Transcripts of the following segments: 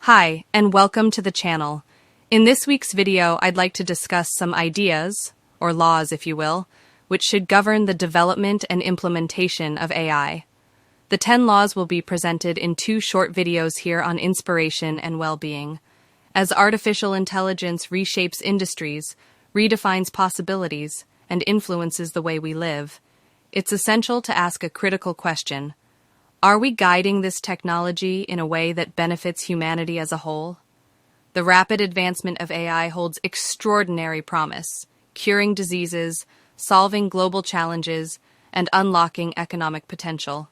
Hi, and welcome to the channel. In this week's video, I'd like to discuss some ideas, or laws if you will, which should govern the development and implementation of AI. The 10 laws will be presented in 2 short videos here on inspiration and well-being. As artificial intelligence reshapes industries, redefines possibilities, and influences the way we live, it's essential to ask a critical question. Are we guiding this technology in a way that benefits humanity as a whole? The rapid advancement of AI holds extraordinary promise, curing diseases, solving global challenges, and unlocking economic potential.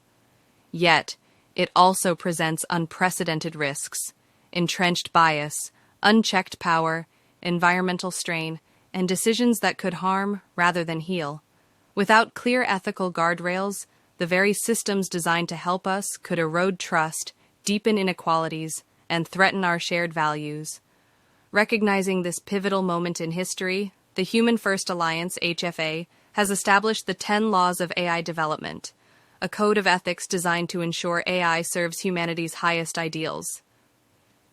Yet, it also presents unprecedented risks, entrenched bias, unchecked power, environmental strain, and decisions that could harm rather than heal. Without clear ethical guardrails, the very systems designed to help us could erode trust, deepen inequalities, and threaten our shared values. Recognizing this pivotal moment in history, the Human First Alliance, HFA, has established the 10 Laws of AI Development, a code of ethics designed to ensure AI serves humanity's highest ideals.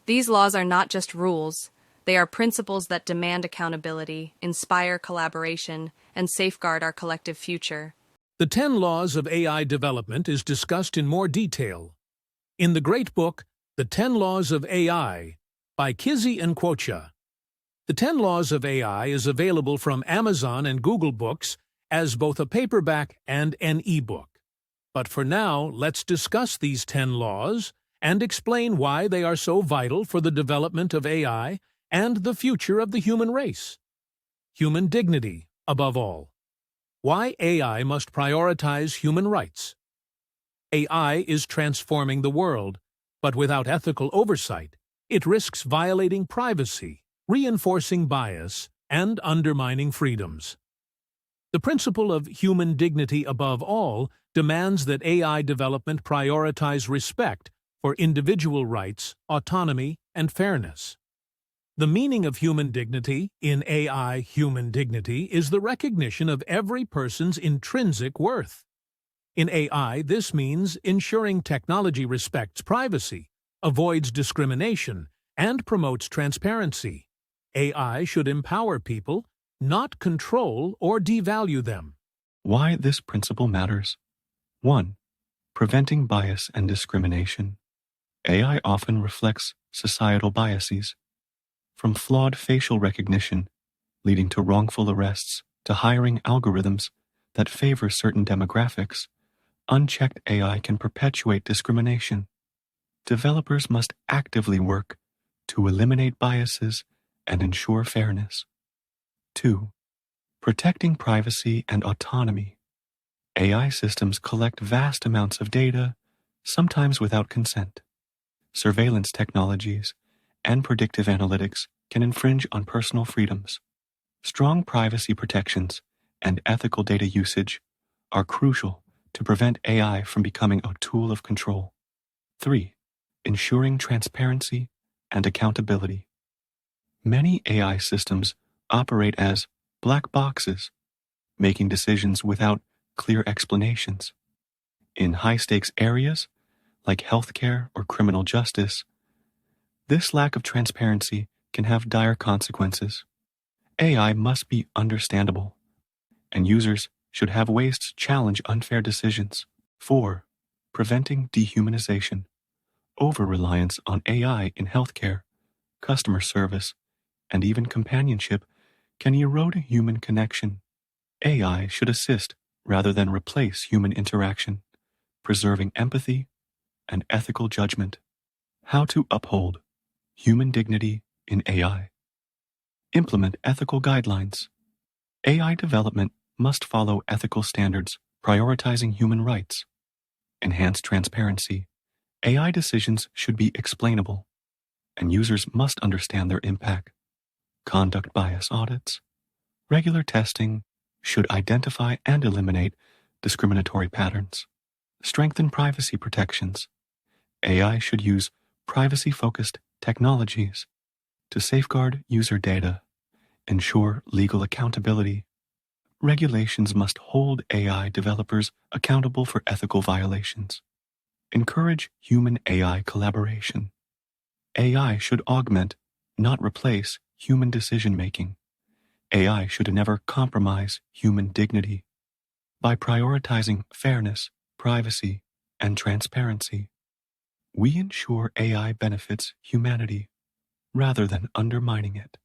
These laws are not just rules, they are principles that demand accountability, inspire collaboration, and safeguard our collective future. The 10 Laws of AI Development is discussed in more detail in the great book, The 10 Laws of AI, by Kizzy and Quocha. The 10 Laws of AI is available from Amazon and Google Books as both a paperback and an e-book. But for now, let's discuss these 10 laws and explain why they are so vital for the development of AI and the future of the human race. Human dignity, above all. Why AI must prioritize human rights. AI is transforming the world, but without ethical oversight, it risks violating privacy, reinforcing bias, and undermining freedoms. The principle of human dignity above all demands that AI development prioritize respect for individual rights, autonomy, and fairness. The meaning of human dignity in AI human dignity is the recognition of every person's intrinsic worth. In AI, this means ensuring technology respects privacy, avoids discrimination, and promotes transparency. AI should empower people, not control or devalue them. Why this principle matters. 1. Preventing bias and discrimination. AI often reflects societal biases, from flawed facial recognition, leading to wrongful arrests, to hiring algorithms that favor certain demographics. Unchecked AI can perpetuate discrimination. Developers must actively work to eliminate biases and ensure fairness. 2. Protecting privacy and autonomy. AI systems collect vast amounts of data, sometimes without consent. Surveillance technologies and predictive analytics can infringe on personal freedoms. Strong privacy protections and ethical data usage are crucial to prevent AI from becoming a tool of control. 3. Ensuring transparency and accountability. Many AI systems operate as black boxes, making decisions without clear explanations. In high-stakes areas, like healthcare or criminal justice, this lack of transparency can have dire consequences. AI must be understandable, and users should have ways to challenge unfair decisions. 4. Preventing dehumanization. Over-reliance on AI in healthcare, customer service, and even companionship can erode human connection. AI should assist rather than replace human interaction, preserving empathy and ethical judgment. How to uphold human dignity in AI. Implement ethical guidelines. AI development must follow ethical standards, prioritizing human rights. Enhance transparency. AI decisions should be explainable, and users must understand their impact. Conduct bias audits. Regular testing should identify and eliminate discriminatory patterns. Strengthen privacy protections. AI should use privacy-focused technologies to safeguard user data, ensure legal accountability. Regulations must hold AI developers accountable for ethical violations. Encourage human-AI collaboration. AI should augment, not replace, human decision-making. AI should never compromise human dignity. By prioritizing fairness, privacy, and transparency, we ensure AI benefits humanity rather than undermining it.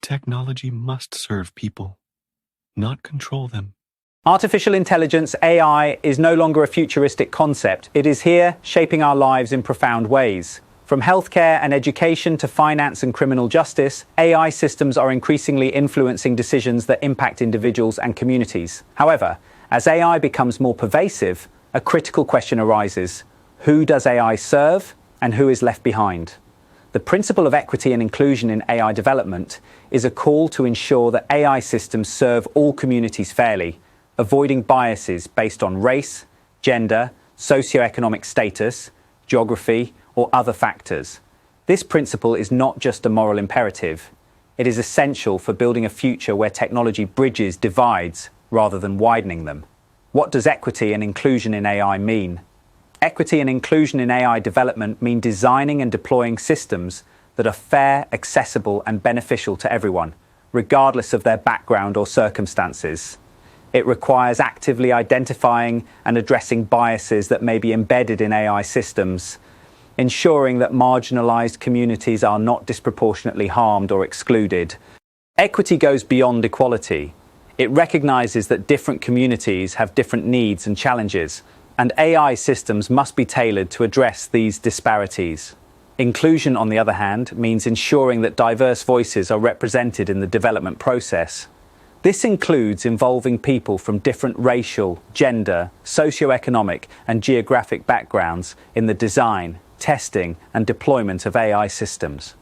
Technology must serve people, not control them. Artificial intelligence, AI, is no longer a futuristic concept. It is here, shaping our lives in profound ways. From healthcare and education to finance and criminal justice, AI systems are increasingly influencing decisions that impact individuals and communities. However, as AI becomes more pervasive, a critical question arises. Who does AI serve and who is left behind? The principle of equity and inclusion in AI development is a call to ensure that AI systems serve all communities fairly, avoiding biases based on race, gender, socioeconomic status, geography, or other factors. This principle is not just a moral imperative. It is essential for building a future where technology bridges divides rather than widening them. What does equity and inclusion in AI mean? Equity and inclusion in AI development mean designing and deploying systems that are fair, accessible, and beneficial to everyone, regardless of their background or circumstances. It requires actively identifying and addressing biases that may be embedded in AI systems, ensuring that marginalized communities are not disproportionately harmed or excluded. Equity goes beyond equality. It recognizes that different communities have different needs and challenges, and AI systems must be tailored to address these disparities. Inclusion, on the other hand, means ensuring that diverse voices are represented in the development process. This includes involving people from different racial, gender, socioeconomic, and geographic backgrounds in the design, testing, and deployment of AI systems.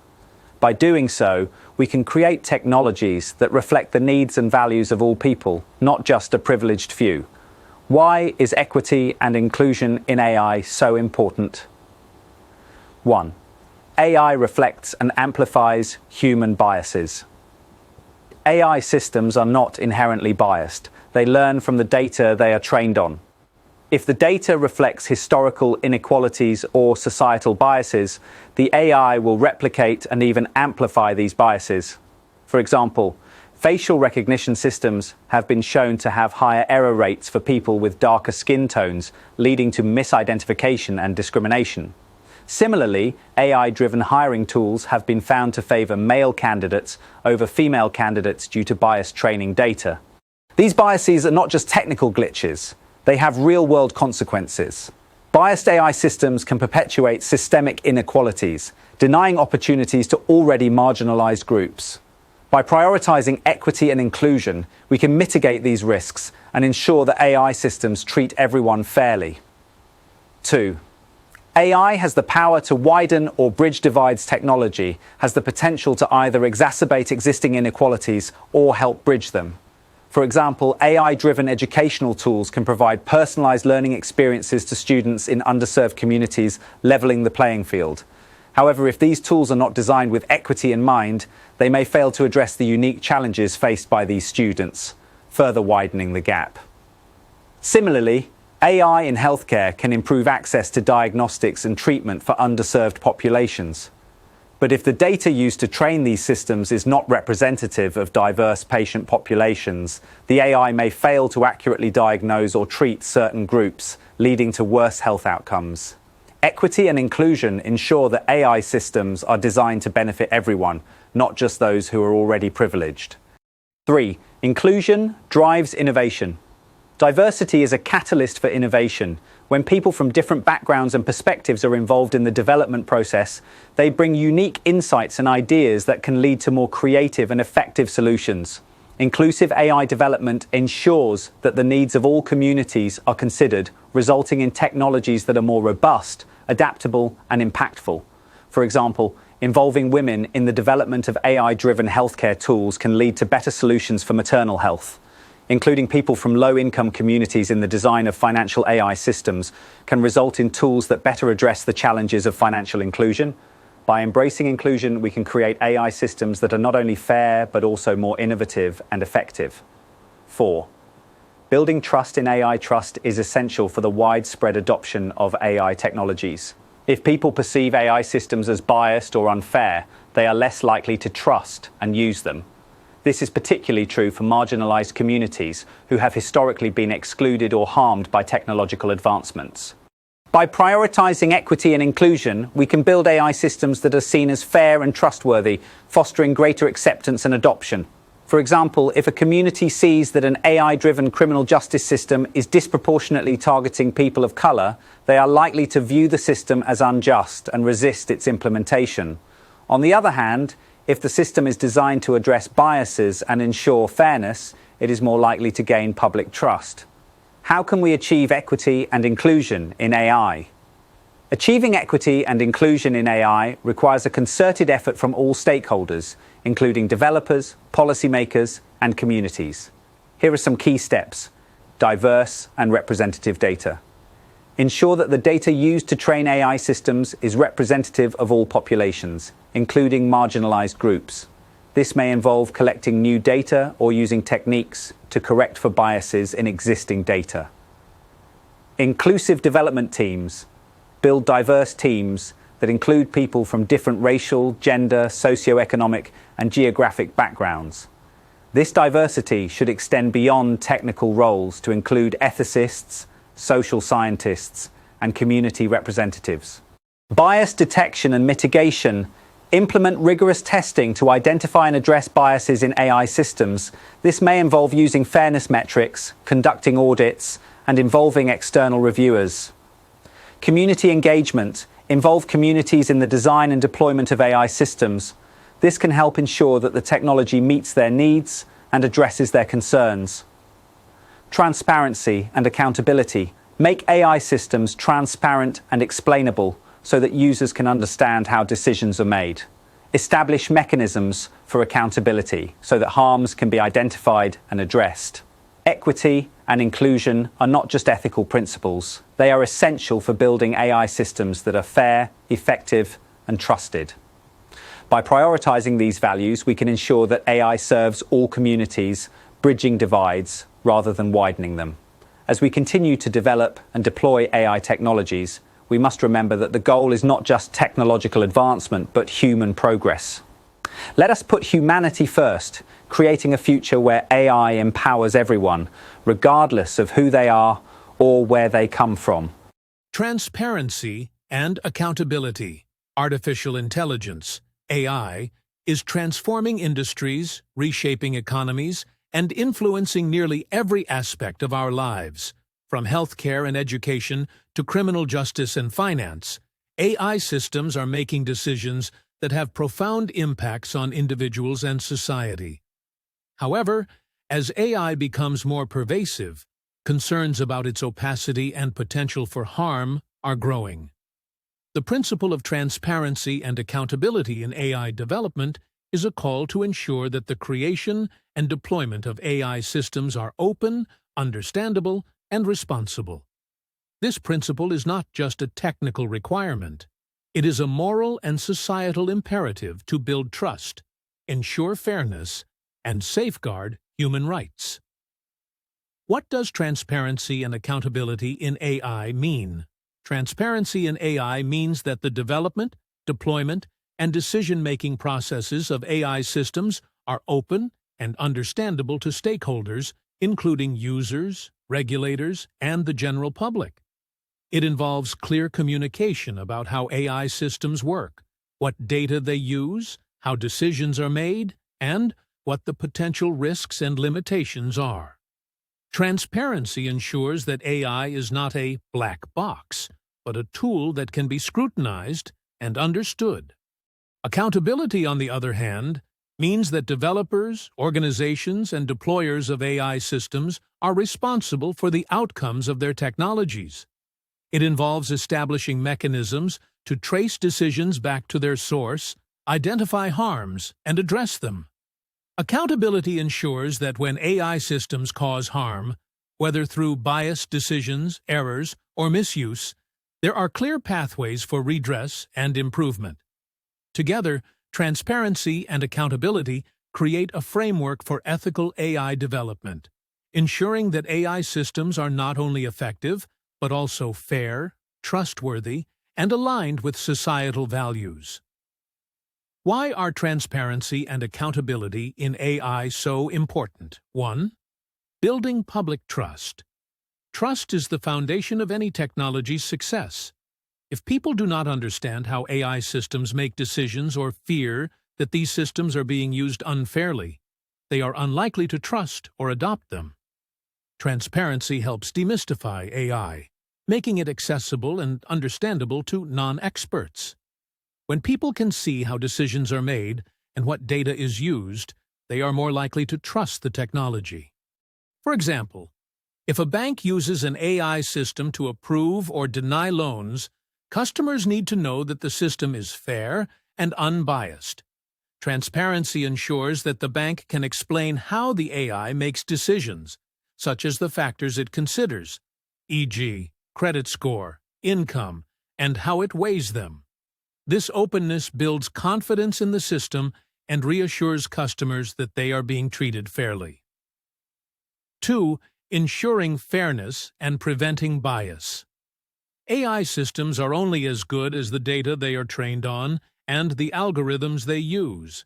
By doing so, we can create technologies that reflect the needs and values of all people, not just a privileged few. Why is equity and inclusion in AI so important? 1. AI reflects and amplifies human biases. AI systems are not inherently biased. They learn from the data they are trained on. If the data reflects historical inequalities or societal biases, the AI will replicate and even amplify these biases. For example, facial recognition systems have been shown to have higher error rates for people with darker skin tones, leading to misidentification and discrimination. Similarly, AI-driven hiring tools have been found to favor male candidates over female candidates due to biased training data. These biases are not just technical glitches. They have real-world consequences. Biased AI systems can perpetuate systemic inequalities, denying opportunities to already marginalized groups. By prioritizing equity and inclusion, we can mitigate these risks and ensure that AI systems treat everyone fairly. 2. AI has the power to widen or bridge divides. Technology has the potential to either exacerbate existing inequalities or help bridge them. For example, AI-driven educational tools can provide personalized learning experiences to students in underserved communities, leveling the playing field. However, if these tools are not designed with equity in mind, they may fail to address the unique challenges faced by these students, further widening the gap. Similarly, AI in healthcare can improve access to diagnostics and treatment for underserved populations. But if the data used to train these systems is not representative of diverse patient populations, the AI may fail to accurately diagnose or treat certain groups, leading to worse health outcomes. Equity and inclusion ensure that AI systems are designed to benefit everyone, not just those who are already privileged. 3. Inclusion drives innovation. Diversity is a catalyst for innovation. When people from different backgrounds and perspectives are involved in the development process, they bring unique insights and ideas that can lead to more creative and effective solutions. Inclusive AI development ensures that the needs of all communities are considered, resulting in technologies that are more robust, adaptable, and impactful. For example, involving women in the development of AI-driven healthcare tools can lead to better solutions for maternal health. Including people from low-income communities in the design of financial AI systems can result in tools that better address the challenges of financial inclusion. By embracing inclusion, we can create AI systems that are not only fair, but also more innovative and effective. 4. Building trust in AI. Trust is essential for the widespread adoption of AI technologies. If people perceive AI systems as biased or unfair, they are less likely to trust and use them. This is particularly true for marginalized communities who have historically been excluded or harmed by technological advancements. By prioritizing equity and inclusion, we can build AI systems that are seen as fair and trustworthy, fostering greater acceptance and adoption. For example, if a community sees that an AI-driven criminal justice system is disproportionately targeting people of color, they are likely to view the system as unjust and resist its implementation. On the other hand, if the system is designed to address biases and ensure fairness, it is more likely to gain public trust. How can we achieve equity and inclusion in AI? Achieving equity and inclusion in AI requires a concerted effort from all stakeholders, including developers, policymakers, and communities. Here are some key steps. Diverse and representative data. Ensure that the data used to train AI systems is representative of all populations, including marginalized groups. This may involve collecting new data or using techniques to correct for biases in existing data. Inclusive development teams. Build diverse teams that include people from different racial, gender, socioeconomic, and geographic backgrounds. This diversity should extend beyond technical roles to include ethicists, social scientists, and community representatives. Bias detection and mitigation. Implement rigorous testing to identify and address biases in AI systems. This may involve using fairness metrics, conducting audits, and involving external reviewers. Community engagement. Involve communities in the design and deployment of AI systems. This can help ensure that the technology meets their needs and addresses their concerns. Transparency and accountability. Make AI systems transparent and explainable so that users can understand how decisions are made. Establish mechanisms for accountability so that harms can be identified and addressed. Equity and inclusion are not just ethical principles. They are essential for building AI systems that are fair, effective, and trusted. By prioritizing these values, we can ensure that AI serves all communities, bridging divides rather than widening them. As we continue to develop and deploy AI technologies, we must remember that the goal is not just technological advancement, but human progress. Let us put humanity first, creating a future where AI empowers everyone, regardless of who they are or where they come from. Transparency and accountability. Artificial intelligence, AI, is transforming industries, reshaping economies, and influencing nearly every aspect of our lives. From healthcare and education to criminal justice and finance, AI systems are making decisions that have profound impacts on individuals and society. However, as AI becomes more pervasive, concerns about its opacity and potential for harm are growing. The principle of transparency and accountability in AI development is a call to ensure that the creation and deployment of AI systems are open, understandable, and responsible. This principle is not just a technical requirement. It is a moral and societal imperative to build trust, ensure fairness, and safeguard human rights. What does transparency and accountability in AI mean? Transparency in AI means that the development, deployment, and decision-making processes of AI systems are open and understandable to stakeholders, including users, regulators, and the general public. It involves clear communication about how AI systems work, what data they use, how decisions are made, and what the potential risks and limitations are. Transparency ensures that AI is not a black box, but a tool that can be scrutinized and understood. Accountability, on the other hand, means that developers, organizations, and deployers of AI systems are responsible for the outcomes of their technologies. It involves establishing mechanisms to trace decisions back to their source, identify harms, and address them. Accountability ensures that when AI systems cause harm, whether through biased decisions, errors, or misuse, there are clear pathways for redress and improvement. Together, transparency and accountability create a framework for ethical AI development, ensuring that AI systems are not only effective, but also fair, trustworthy, and aligned with societal values. Why are transparency and accountability in AI so important? 1. Building public trust. Trust is the foundation of any technology's success. If people do not understand how AI systems make decisions or fear that these systems are being used unfairly, they are unlikely to trust or adopt them. Transparency helps demystify AI, making it accessible and understandable to non-experts. When people can see how decisions are made and what data is used, they are more likely to trust the technology. For example, if a bank uses an AI system to approve or deny loans, customers need to know that the system is fair and unbiased. Transparency ensures that the bank can explain how the AI makes decisions, such as the factors it considers, e.g., credit score, income, and how it weighs them. This openness builds confidence in the system and reassures customers that they are being treated fairly. 2. Ensuring fairness and preventing bias. AI systems are only as good as the data they are trained on and the algorithms they use.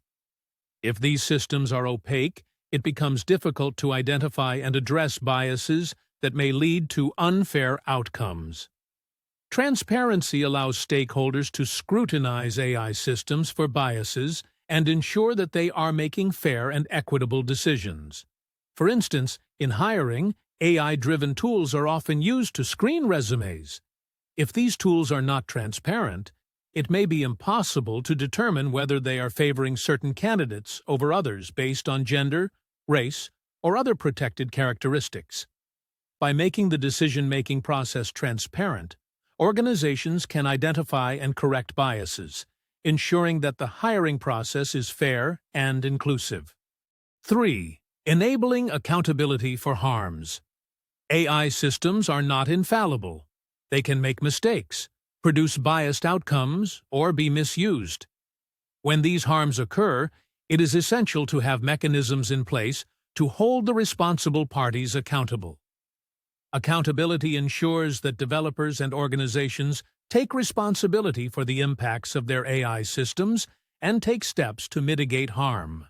If these systems are opaque, it becomes difficult to identify and address biases that may lead to unfair outcomes. Transparency allows stakeholders to scrutinize AI systems for biases and ensure that they are making fair and equitable decisions. For instance, in hiring, AI-driven tools are often used to screen resumes. If these tools are not transparent, it may be impossible to determine whether they are favoring certain candidates over others based on gender, race, or other protected characteristics. By making the decision-making process transparent, organizations can identify and correct biases, ensuring that the hiring process is fair and inclusive. 3. Enabling accountability for harms. AI systems are not infallible. They can make mistakes, produce biased outcomes, or be misused. When these harms occur, it is essential to have mechanisms in place to hold the responsible parties accountable. Accountability ensures that developers and organizations take responsibility for the impacts of their AI systems and take steps to mitigate harm.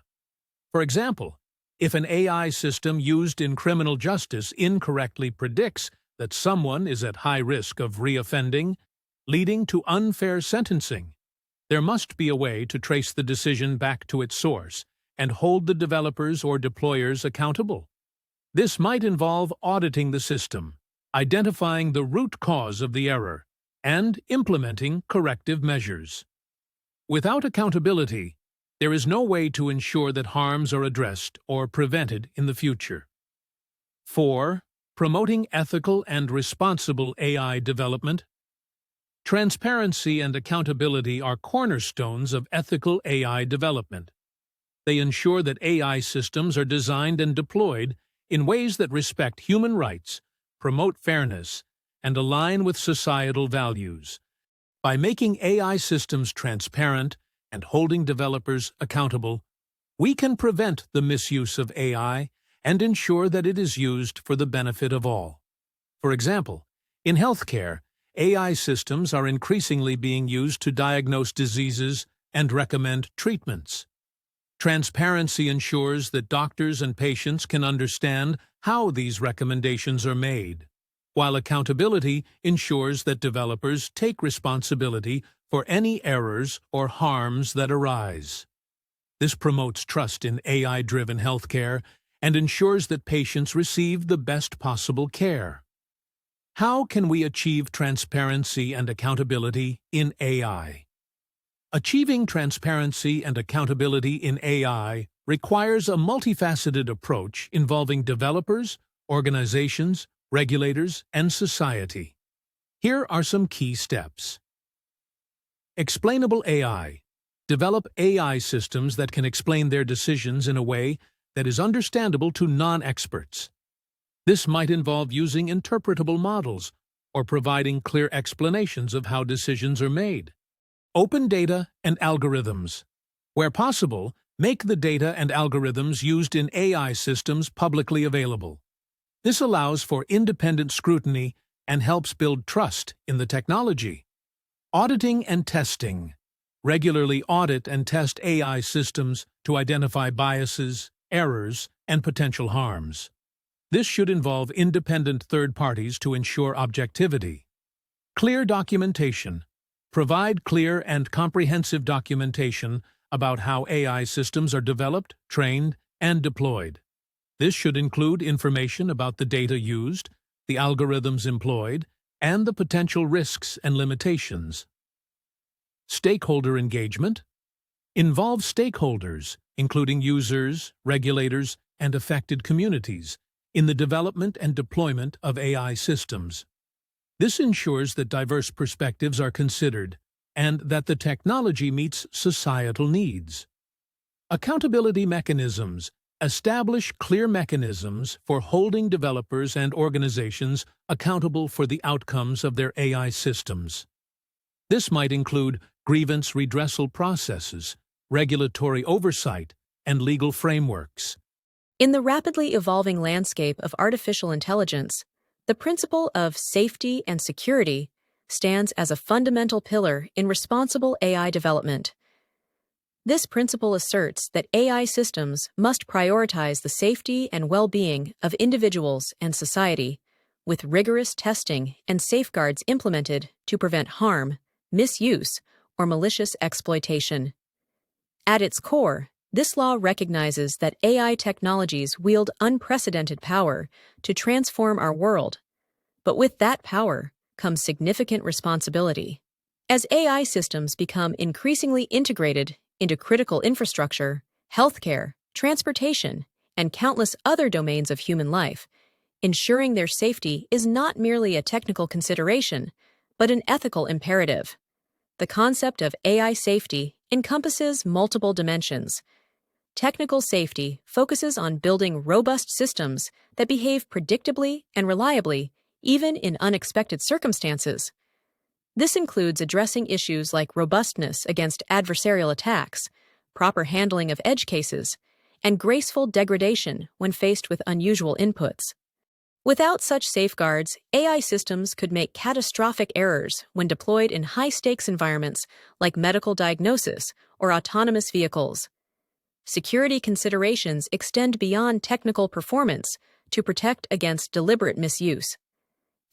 For example, if an AI system used in criminal justice incorrectly predicts that someone is at high risk of reoffending, leading to unfair sentencing, there must be a way to trace the decision back to its source and hold the developers or deployers accountable. This might involve auditing the system, identifying the root cause of the error, and implementing corrective measures. Without accountability, there is no way to ensure that harms are addressed or prevented in the future. 4. Promoting ethical and responsible AI development. Transparency and accountability are cornerstones of ethical AI development. They ensure that AI systems are designed and deployed in ways that respect human rights, promote fairness, and align with societal values. By making AI systems transparent and holding developers accountable, we can prevent the misuse of AI and ensure that it is used for the benefit of all. For example, in healthcare, AI systems are increasingly being used to diagnose diseases and recommend treatments. Transparency ensures that doctors and patients can understand how these recommendations are made, while accountability ensures that developers take responsibility for any errors or harms that arise. This promotes trust in AI-driven healthcare and ensures that patients receive the best possible care. How can we achieve transparency and accountability in AI? Achieving transparency and accountability in AI requires a multifaceted approach involving developers, organizations, regulators, and society. Here are some key steps. Explainable AI. Develop AI systems that can explain their decisions in a way that is understandable to non-experts. This might involve using interpretable models or providing clear explanations of how decisions are made. Open data and algorithms. Where possible, make the data and algorithms used in AI systems publicly available. This allows for independent scrutiny and helps build trust in the technology. Auditing and testing. Regularly audit and test AI systems to identify biases, errors, and potential harms. This should involve independent third parties to ensure objectivity. Clear documentation. Provide clear and comprehensive documentation about how AI systems are developed, trained, and deployed. This should include information about the data used, the algorithms employed, and the potential risks and limitations. Stakeholder engagement. Involve stakeholders, including users, regulators, and affected communities, in the development and deployment of AI systems. This ensures that diverse perspectives are considered and that the technology meets societal needs. Accountability mechanisms. Establish clear mechanisms for holding developers and organizations accountable for the outcomes of their AI systems. This might include grievance redressal processes, regulatory oversight, and legal frameworks. In the rapidly evolving landscape of artificial intelligence, the principle of safety and security stands as a fundamental pillar in responsible AI development. This principle asserts that AI systems must prioritize the safety and well-being of individuals and society, with rigorous testing and safeguards implemented to prevent harm, misuse, or malicious exploitation. At its core, this law recognizes that AI technologies wield unprecedented power to transform our world, but with that power comes significant responsibility. As AI systems become increasingly integrated into critical infrastructure, healthcare, transportation, and countless other domains of human life, ensuring their safety is not merely a technical consideration, but an ethical imperative. The concept of AI safety encompasses multiple dimensions. Technical safety focuses on building robust systems that behave predictably and reliably, even in unexpected circumstances. This includes addressing issues like robustness against adversarial attacks, proper handling of edge cases, and graceful degradation when faced with unusual inputs. Without such safeguards, AI systems could make catastrophic errors when deployed in high-stakes environments like medical diagnosis or autonomous vehicles. Security considerations extend beyond technical performance to protect against deliberate misuse.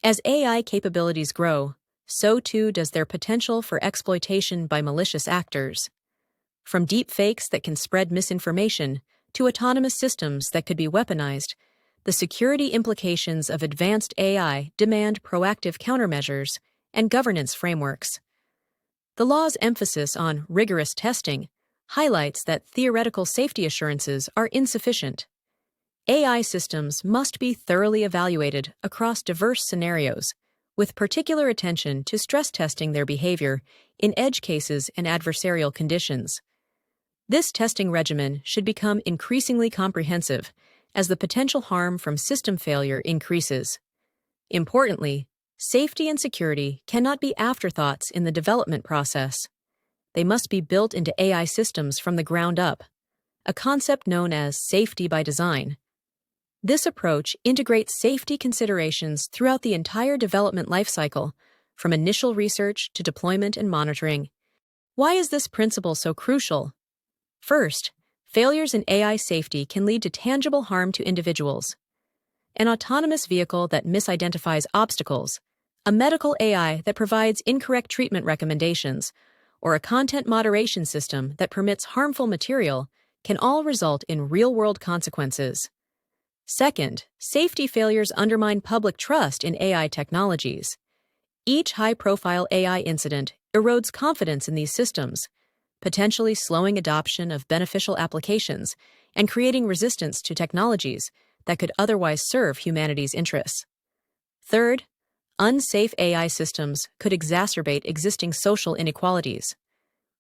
As AI capabilities grow, so too does their potential for exploitation by malicious actors. From deepfakes that can spread misinformation to autonomous systems that could be weaponized, the security implications of advanced AI demand proactive countermeasures and governance frameworks. The law's emphasis on rigorous testing highlights that theoretical safety assurances are insufficient. AI systems must be thoroughly evaluated across diverse scenarios, with particular attention to stress testing their behavior in edge cases and adversarial conditions. This testing regimen should become increasingly comprehensive as the potential harm from system failure increases. Importantly, safety and security cannot be afterthoughts in the development process. They must be built into AI systems from the ground up, a concept known as safety by design. This approach integrates safety considerations throughout the entire development lifecycle, from initial research to deployment and monitoring. Why is this principle so crucial? First, failures in AI safety can lead to tangible harm to individuals. An autonomous vehicle that misidentifies obstacles, a medical AI that provides incorrect treatment recommendations, or a content moderation system that permits harmful material can all result in real-world consequences. Second, safety failures undermine public trust in AI technologies. Each high-profile AI incident erodes confidence in these systems, potentially slowing adoption of beneficial applications and creating resistance to technologies that could otherwise serve humanity's interests. Third, unsafe AI systems could exacerbate existing social inequalities.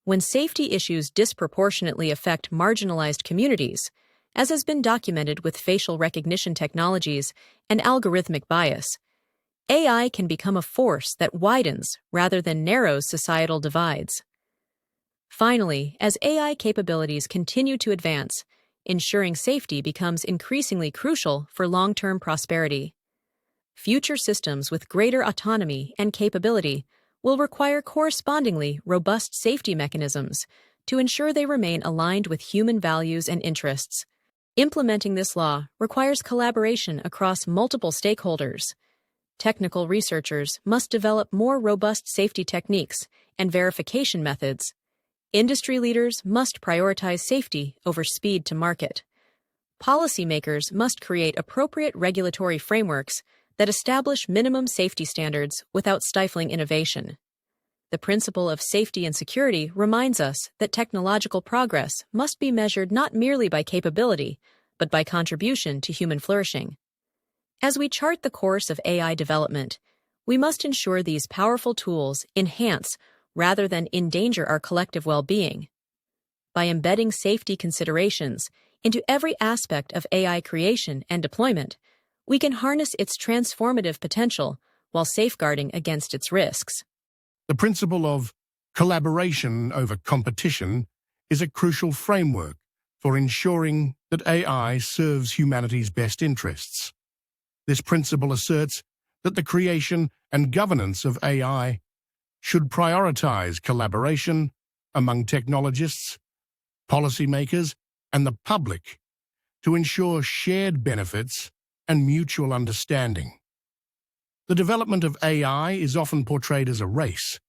When safety issues disproportionately affect marginalized communities, as has been documented with facial recognition technologies and algorithmic bias, AI can become a force that widens rather than narrows societal divides. Finally, as AI capabilities continue to advance, ensuring safety becomes increasingly crucial for long-term prosperity. Future systems with greater autonomy and capability will require correspondingly robust safety mechanisms to ensure they remain aligned with human values and interests. Implementing this law requires collaboration across multiple stakeholders. Technical researchers must develop more robust safety techniques and verification methods. Industry leaders must prioritize safety over speed to market. Policymakers must create appropriate regulatory frameworks that establish minimum safety standards without stifling innovation. The principle of safety and security reminds us that technological progress must be measured not merely by capability, but by contribution to human flourishing. As we chart the course of AI development, we must ensure these powerful tools enhance rather than endanger our collective well-being. By embedding safety considerations into every aspect of AI creation and deployment, we can harness its transformative potential while safeguarding against its risks. The principle of collaboration over competition is a crucial framework for ensuring that AI serves humanity's best interests. This principle asserts that the creation and governance of AI should prioritize collaboration among technologists, policymakers, and the public to ensure shared benefits and mutual understanding. The development of AI is often portrayed as a race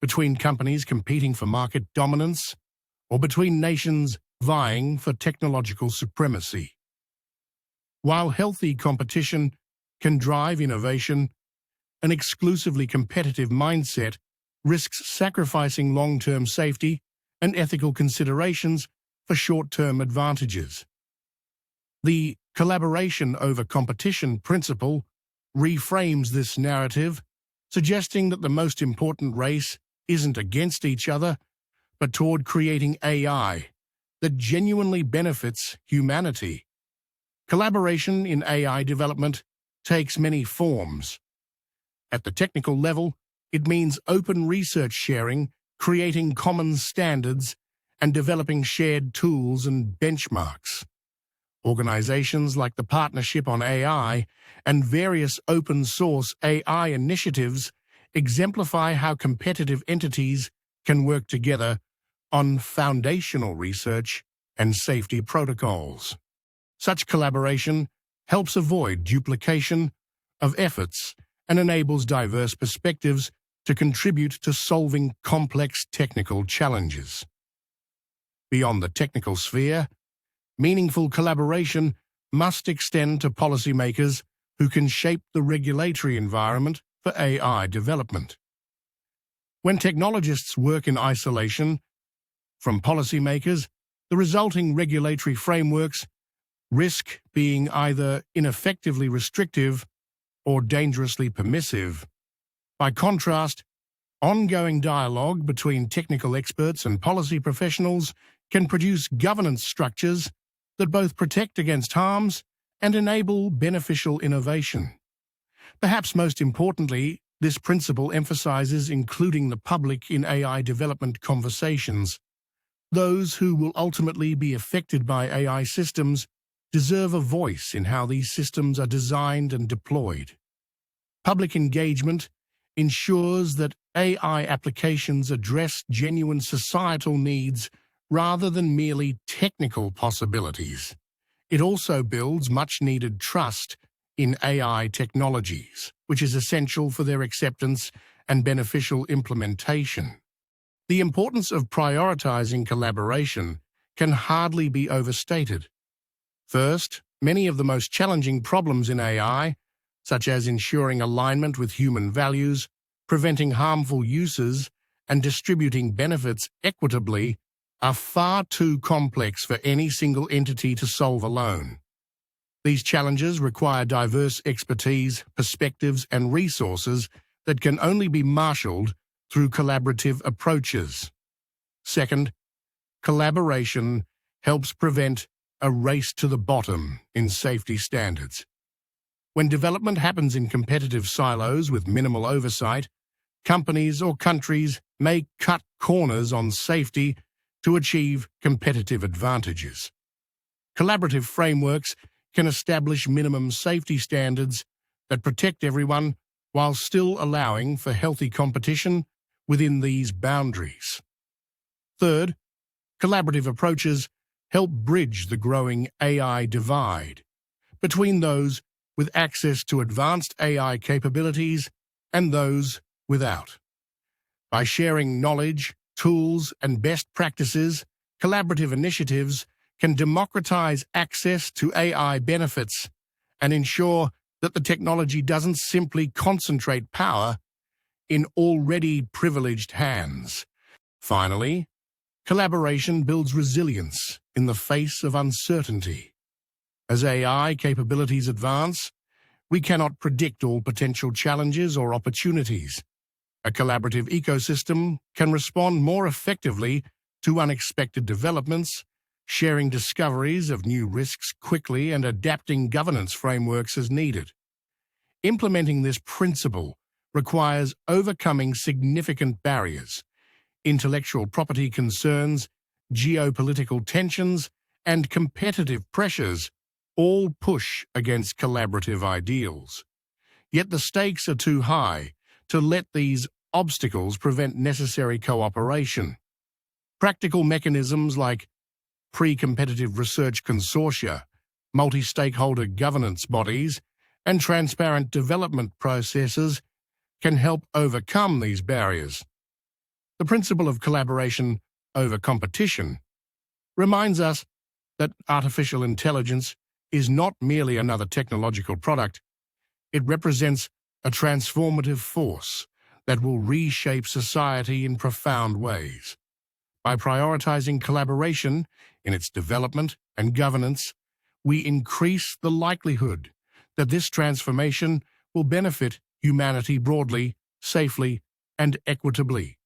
between companies competing for market dominance or between nations vying for technological supremacy. While healthy competition can drive innovation, an exclusively competitive mindset risks sacrificing long-term safety and ethical considerations for short-term advantages. The collaboration over competition principle reframes this narrative, suggesting that the most important race isn't against each other, but toward creating AI that genuinely benefits humanity. Collaboration in AI development takes many forms. At the technical level, it means open research sharing, creating common standards, and developing shared tools and benchmarks. Organizations like the Partnership on AI and various open-source AI initiatives exemplify how competitive entities can work together on foundational research and safety protocols. Such collaboration helps avoid duplication of efforts and enables diverse perspectives to contribute to solving complex technical challenges. Beyond the technical sphere, meaningful collaboration must extend to policymakers who can shape the regulatory environment for AI development. When technologists work in isolation from policymakers, the resulting regulatory frameworks risk being either ineffectively restrictive or dangerously permissive. By contrast, ongoing dialogue between technical experts and policy professionals can produce governance structures that both protect against harms and enable beneficial innovation. Perhaps most importantly, this principle emphasizes including the public in AI development conversations. Those who will ultimately be affected by AI systems deserve a voice in how these systems are designed and deployed. Public engagement ensures that AI applications address genuine societal needs rather than merely technical possibilities. It also builds much-needed trust in AI technologies, which is essential for their acceptance and beneficial implementation. The importance of prioritizing collaboration can hardly be overstated. First, many of the most challenging problems in AI, such as ensuring alignment with human values, preventing harmful uses, and distributing benefits equitably, are far too complex for any single entity to solve alone. These challenges require diverse expertise, perspectives, and resources that can only be marshaled through collaborative approaches. Second, collaboration helps prevent a race to the bottom in safety standards. When development happens in competitive silos with minimal oversight, companies or countries may cut corners on safety to achieve competitive advantages. Collaborative frameworks can establish minimum safety standards that protect everyone while still allowing for healthy competition within these boundaries. Third, collaborative approaches help bridge the growing AI divide between those with access to advanced AI capabilities and those without. By sharing knowledge, tools, and best practices, collaborative initiatives can democratize access to AI benefits and ensure that the technology doesn't simply concentrate power in already privileged hands. Finally, collaboration builds resilience in the face of uncertainty. As AI capabilities advance, we cannot predict all potential challenges or opportunities. A collaborative ecosystem can respond more effectively to unexpected developments, sharing discoveries of new risks quickly and adapting governance frameworks as needed. Implementing this principle requires overcoming significant barriers, intellectual property concerns, geopolitical tensions, and competitive pressures all push against collaborative ideals. Yet the stakes are too high to let these obstacles prevent necessary cooperation. Practical mechanisms like pre-competitive research consortia, multi-stakeholder governance bodies, and transparent development processes can help overcome these barriers. The principle of collaboration over competition reminds us that artificial intelligence is not merely another technological product. It represents a transformative force that will reshape society in profound ways. By prioritizing collaboration in its development and governance, we increase the likelihood that this transformation will benefit humanity broadly, safely, and equitably.